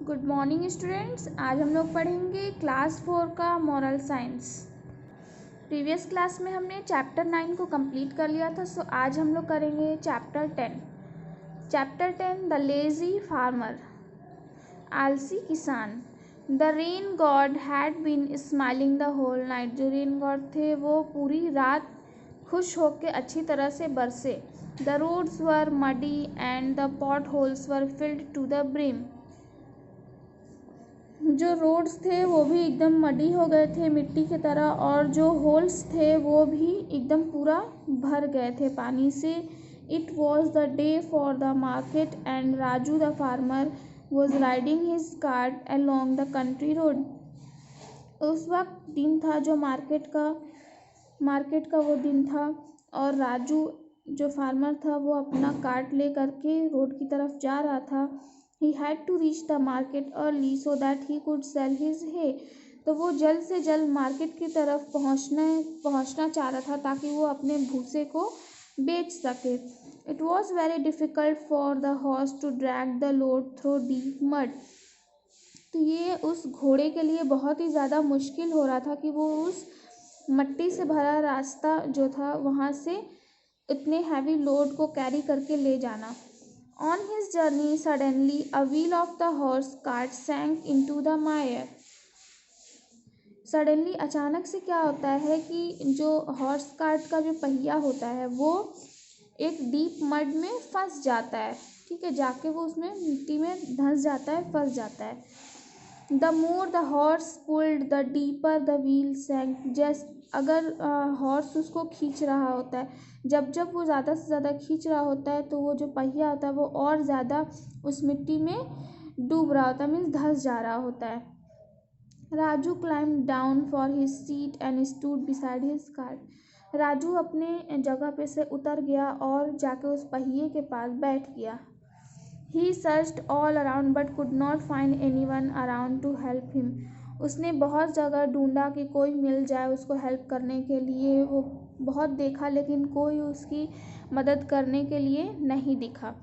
Good morning students. आज हम लोग पढ़ेंगे क्लास 4 का मॉरल साइंस। प्रीवियस क्लास में हमने चैप्टर 9 को कंप्लीट कर लिया था। सो आज हम लोग करेंगे chapter 10। Chapter 10 the lazy farmer, आलसी किसान। The rain god had been smiling the whole night. जो रेन गॉड थे वो पूरी रात खुश होकर अच्छी तरह से बरसे। The roads were muddy and the pot holes were filled to the brim. जो रोड्स थे वो भी एकदम मडी हो गए थे मिट्टी की तरह, और जो होल्स थे वो भी एकदम पूरा भर गए थे पानी से। It was the day for the market and Raju the farmer was riding his cart along the country road. उस वक्त दिन था जो मार्केट का वो दिन था, और राजू जो फार्मर था वो अपना कार्ट ले करके रोड की तरफ जा रहा था। He had to reach the market early so that he could sell his hay. तो वो जल्द से जल्द मार्केट की तरफ पहुंचना चाह रहा था ताकि वो अपने भूसे को बेच सके। It was very difficult for the horse to drag the load through deep mud. तो ये उस घोड़े के लिए बहुत ही ज़्यादा मुश्किल हो रहा था कि वो उस मट्टी से भरा रास्ता जो था वहाँ से इतने हैवी लोड को कैरी करके ले जाना। On his journey, suddenly a wheel of the horse cart sank into the mire. Suddenly अचानक से क्या होता है कि जो हॉर्स कार्ट का जो पहिया होता है वो एक डीप मड में फंस जाता है। ठीक है, जाके वो उसमें मिट्टी में धंस जाता है, फंस जाता है। The more the horse pulled the deeper the wheel sank. Just अगर हॉर्स उसको खींच रहा होता है, जब वो ज़्यादा से ज़्यादा खींच रहा होता है तो वो जो पहिया होता है वो और ज़्यादा उस मिट्टी में डूब रहा होता है, मीन्स धंस जा रहा होता है। Raju climb down for his seat and stood beside his cart. Raju अपने जगह पे से उतर गया और जाके उस पहिए के पास बैठ गया। He searched all around but could not find anyone around to help him. उसने बहुत जगह ढूंढा कि कोई मिल जाए उसको हेल्प करने के लिए। वो बहुत देखा लेकिन कोई उसकी मदद करने के लिए नहीं दिखा।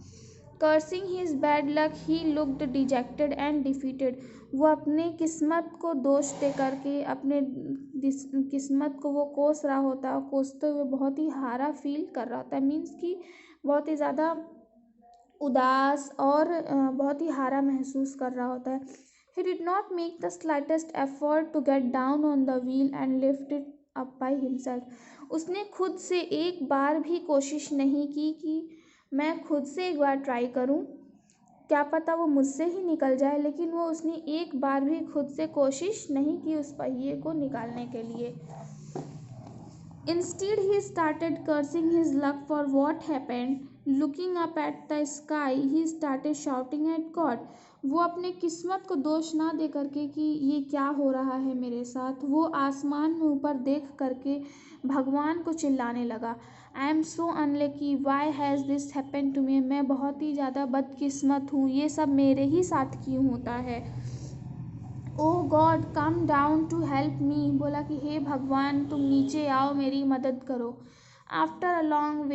Cursing his bad luck, he looked dejected and defeated. वो अपने किस्मत को दोष दे करके अपने किस्मत को वो कोस रहा होता है, कोसते हुए बहुत ही हारा फील कर रहा होता है, मीन्स कि बहुत ही ज़्यादा उदास और बहुत ही हारा महसूस कर रहा होता है। He did not make the slightest effort to get down on the wheel and lift it up by himself. उसने खुद से एक बार भी कोशिश नहीं की कि मैं खुद से एक बार ट्राई करूं, क्या पता वो मुझसे ही निकल जाए, लेकिन उसने एक बार भी खुद से कोशिश नहीं की उस पहिए को निकालने के लिए। Instead, he started cursing his luck for what happened. Looking up at the sky, he started shouting at God. वो अपने किस्मत को दोष ना दे करके कि ये क्या हो रहा है मेरे साथ, वो आसमान में ऊपर देख करके भगवान को चिल्लाने लगा। I am so unlucky, why has this happen to me. मैं बहुत ही ज़्यादा बदकिस्मत हूँ, ये सब मेरे ही साथ क्यों होता है। Oh God come down to help me. बोला कि हे भगवान तुम नीचे आओ, मेरी मदद करो। After a long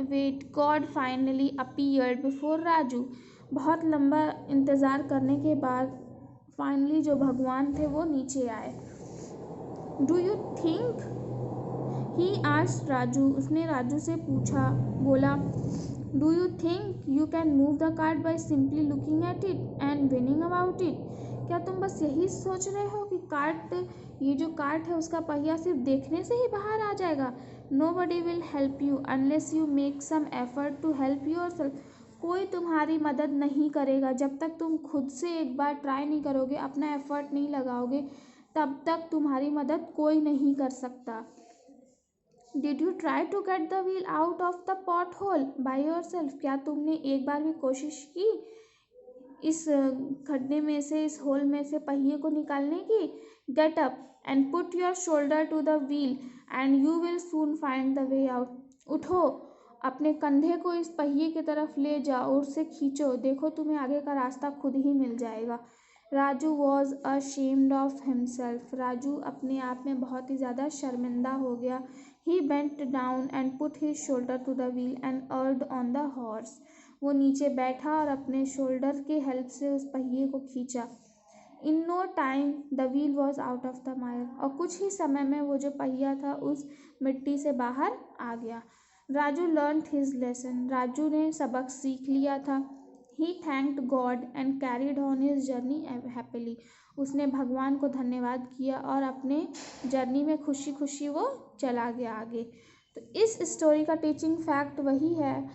wait god finally appeared before Raju. बहुत लंबा इंतज़ार करने के बाद फाइनली जो भगवान थे वो नीचे आए। Do you think, he asked Raju. उसने राजू से पूछा, बोला do you think you can move the cart by simply looking at it and winning about it. क्या तुम बस यही सोच रहे हो कि ये जो कार्ट है उसका पहिया सिर्फ देखने से ही बाहर आ जाएगा। Nobody will help you unless you make some effort to help yourself. कोई तुम्हारी मदद नहीं करेगा जब तक तुम खुद से एक बार ट्राई नहीं करोगे, अपना एफर्ट नहीं लगाओगे, तब तक तुम्हारी मदद कोई नहीं कर सकता। Did you try to get the wheel out of the pot hole by yourself. क्या तुमने एक बार भी कोशिश की इस खड्डे में से, इस होल में से पहिए को निकालने की। Get up and put your shoulder to the wheel and you will soon find the way out. उठो, अपने कंधे को इस पहिए की तरफ ले जाओ, उससे खींचो, देखो तुम्हें आगे का रास्ता खुद ही मिल जाएगा। Raju was ashamed of himself. Raju अपने आप में बहुत ही ज़्यादा शर्मिंदा हो गया। He bent down and put his shoulder to the wheel and urged on the horse. वो नीचे बैठा और अपने शोल्डर के हेल्प से उस पहिए को खींचा। In no time the wheel was out of the mire, और कुछ ही समय में वो जो पहिया था उस मिट्टी से बाहर आ गया। Raju learn his lesson, Raju ने सबक सीख लिया था। He thanked God and carried on his journey happily, उसने भगवान को धन्यवाद किया और अपने जर्नी में खुशी खुशी वो चला गया आगे। तो इस स्टोरी का टीचिंग फैक्ट वही है,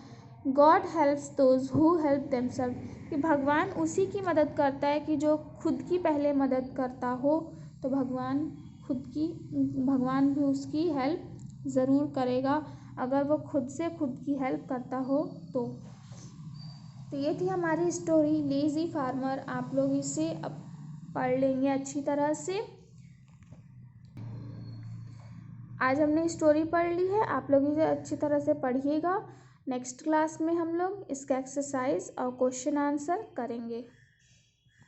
god helps those who help themselves, कि भगवान उसी की मदद करता है कि जो खुद की पहले मदद करता हो, तो भगवान भी उसकी हेल्प ज़रूर करेगा अगर वो खुद से खुद की हेल्प करता हो तो। ये थी हमारी स्टोरी लेज़ी फार्मर। आप लोग इसे अब पढ़ लेंगे अच्छी तरह से। आज हमने स्टोरी पढ़ ली है, आप लोग इसे अच्छी तरह से पढ़िएगा। नेक्स्ट क्लास में हम लोग इसका एक्सरसाइज और क्वेश्चन आंसर करेंगे।